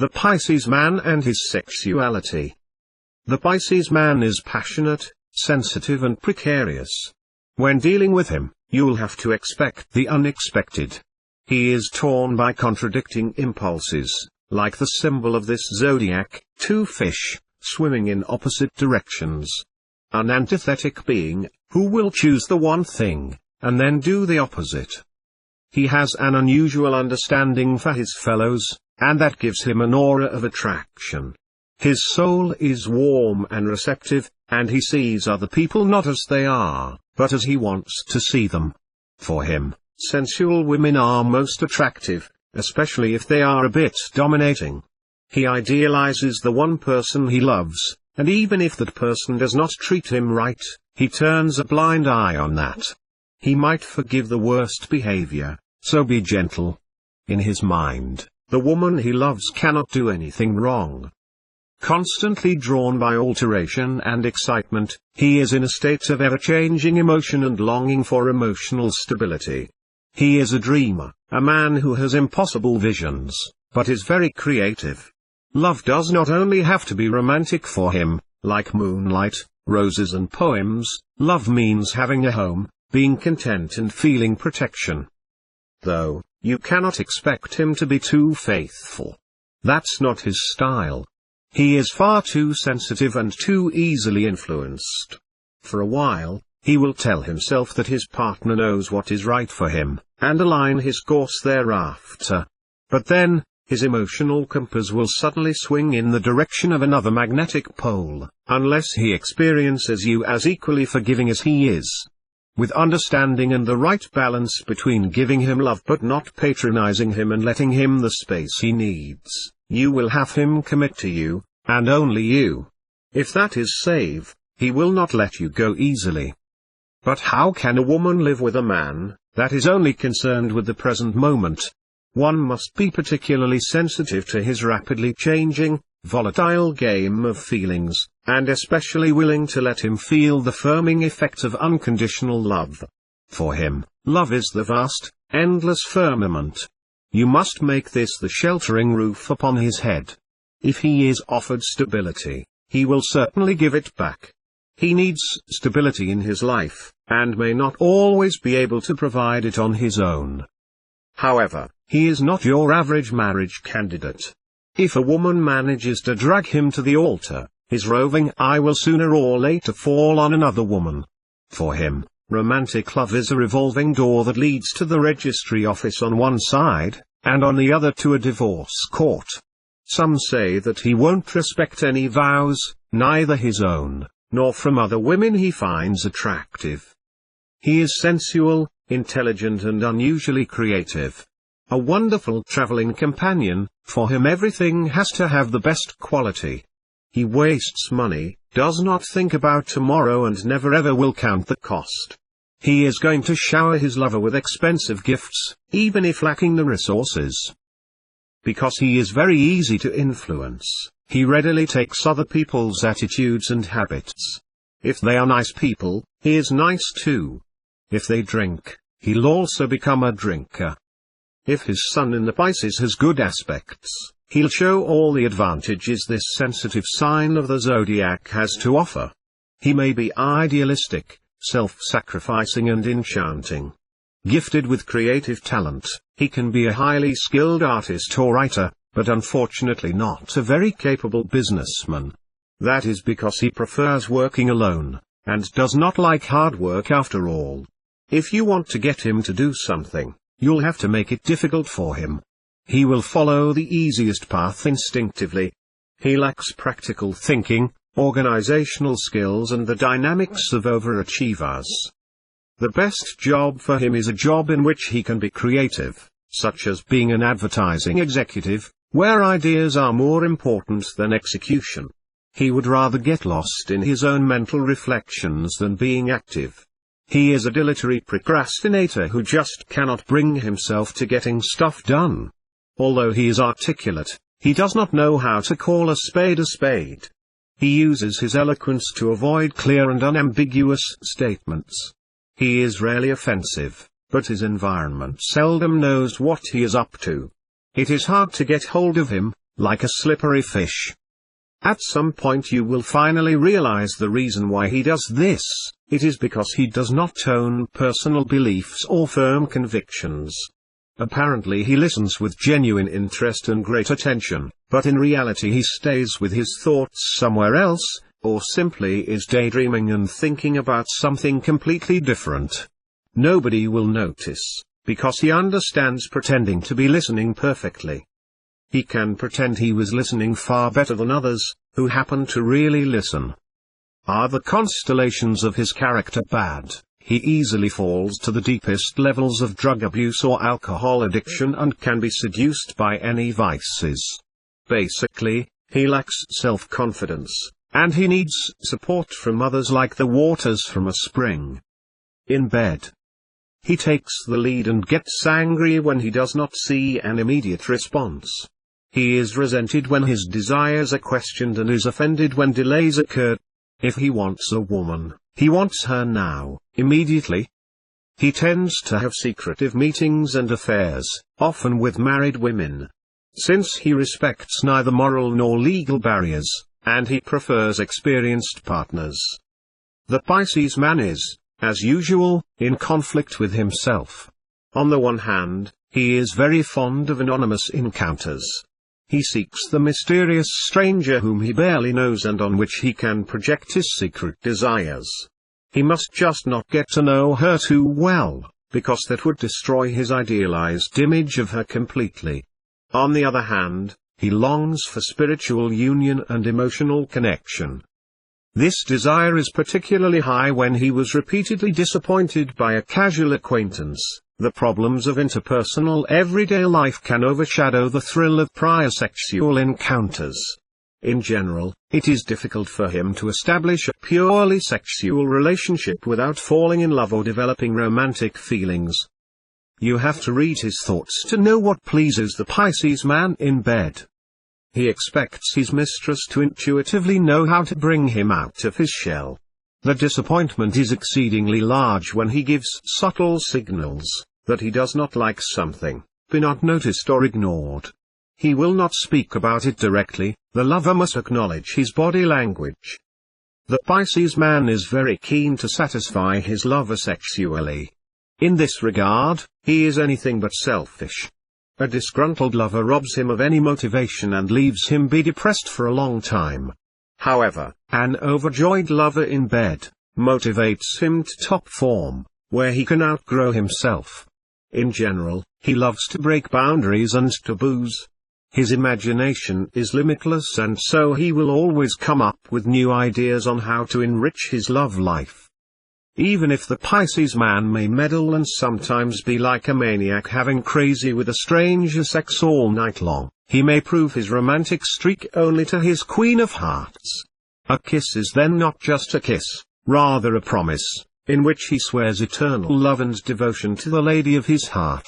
The Pisces Man and his sexuality. The Pisces man is passionate, sensitive and precarious. When dealing with him, you'll have to expect the unexpected. He is torn by contradicting impulses, like the symbol of this zodiac, two fish, swimming in opposite directions. An antithetic being, who will choose the one thing, and then do the opposite. He has an unusual understanding for his fellows, and that gives him an aura of attraction. His soul is warm and receptive, and he sees other people not as they are, but as he wants to see them. For him, sensual women are most attractive, especially if they are a bit dominating. He idealizes the one person he loves, and even if that person does not treat him right, he turns a blind eye on that. He might forgive the worst behavior, so be gentle. In his mind, the woman he loves cannot do anything wrong. Constantly drawn by alteration and excitement, he is in a state of ever-changing emotion and longing for emotional stability. He is a dreamer, a man who has impossible visions, but is very creative. Love does not only have to be romantic for him, like moonlight, roses and poems. Love means having a home, being content and feeling protection. Though, you cannot expect him to be too faithful. That's not his style. He is far too sensitive and too easily influenced. For a while, he will tell himself that his partner knows what is right for him, and align his course thereafter. But then, his emotional compass will suddenly swing in the direction of another magnetic pole, unless he experiences you as equally forgiving as he is. With understanding and the right balance between giving him love but not patronizing him and letting him the space he needs, you will have him commit to you, and only you. If that is safe, he will not let you go easily. But how can a woman live with a man that is only concerned with the present moment? One must be particularly sensitive to his rapidly changing, volatile game of feelings, and especially willing to let him feel the firming effect of unconditional love. For him, love is the vast, endless firmament. You must make this the sheltering roof upon his head. If he is offered stability, he will certainly give it back. He needs stability in his life, and may not always be able to provide it on his own. However, he is not your average marriage candidate. If a woman manages to drag him to the altar, his roving eye will sooner or later fall on another woman. For him, romantic love is a revolving door that leads to the registry office on one side, and on the other to a divorce court. Some say that he won't respect any vows, neither his own, nor from other women he finds attractive. He is sensual, intelligent and unusually creative. A wonderful traveling companion. For him everything has to have the best quality. He wastes money, does not think about tomorrow and never ever will count the cost. He is going to shower his lover with expensive gifts, even if lacking the resources. Because he is very easy to influence, he readily takes other people's attitudes and habits. If they are nice people, he is nice too. If they drink, he'll also become a drinker. If his sun in the Pisces has good aspects, he'll show all the advantages this sensitive sign of the zodiac has to offer. He may be idealistic, self-sacrificing and enchanting. Gifted with creative talent, he can be a highly skilled artist or writer, but unfortunately not a very capable businessman. That is because he prefers working alone, and does not like hard work after all. If you want to get him to do something, you'll have to make it difficult for him. He will follow the easiest path instinctively. He lacks practical thinking, organizational skills and the dynamics of overachievers. The best job for him is a job in which he can be creative, such as being an advertising executive, where ideas are more important than execution. He would rather get lost in his own mental reflections than being active. He is a dilatory procrastinator who just cannot bring himself to getting stuff done. Although he is articulate, he does not know how to call a spade a spade. He uses his eloquence to avoid clear and unambiguous statements. He is rarely offensive, but his environment seldom knows what he is up to. It is hard to get hold of him, like a slippery fish. At some point you will finally realize the reason why he does this. It is because he does not own personal beliefs or firm convictions. Apparently he listens with genuine interest and great attention, but in reality he stays with his thoughts somewhere else, or simply is daydreaming and thinking about something completely different. Nobody will notice, because he understands pretending to be listening perfectly. He can pretend he was listening far better than others, who happen to really listen. Are the constellations of his character bad? He easily falls to the deepest levels of drug abuse or alcohol addiction and can be seduced by any vices. Basically, he lacks self-confidence, and he needs support from others like the waters from a spring. In bed, he takes the lead and gets angry when he does not see an immediate response. He is resented when his desires are questioned and is offended when delays occur. If he wants a woman, he wants her now, immediately. He tends to have secretive meetings and affairs, often with married women. Since he respects neither moral nor legal barriers, and he prefers experienced partners. The Pisces man is, as usual, in conflict with himself. On the one hand, he is very fond of anonymous encounters. He seeks the mysterious stranger whom he barely knows and on which he can project his secret desires. He must just not get to know her too well, because that would destroy his idealized image of her completely. On the other hand, he longs for spiritual union and emotional connection. This desire is particularly high when he was repeatedly disappointed by a casual acquaintance. The problems of interpersonal everyday life can overshadow the thrill of prior sexual encounters. In general, it is difficult for him to establish a purely sexual relationship without falling in love or developing romantic feelings. You have to read his thoughts to know what pleases the Pisces man in bed. He expects his mistress to intuitively know how to bring him out of his shell. The disappointment is exceedingly large when he gives subtle signals that he does not like something, be not noticed or ignored. He will not speak about it directly, the lover must acknowledge his body language. The Pisces man is very keen to satisfy his lover sexually. In this regard, he is anything but selfish. A disgruntled lover robs him of any motivation and leaves him be depressed for a long time. However, an overjoyed lover in bed motivates him to top form, where he can outgrow himself. In general, he loves to break boundaries and taboos. His imagination is limitless and so he will always come up with new ideas on how to enrich his love life. Even if the Pisces man may meddle and sometimes be like a maniac having crazy with a stranger sex all night long, he may prove his romantic streak only to his Queen of Hearts. A kiss is then not just a kiss, rather a promise, in which he swears eternal love and devotion to the lady of his heart.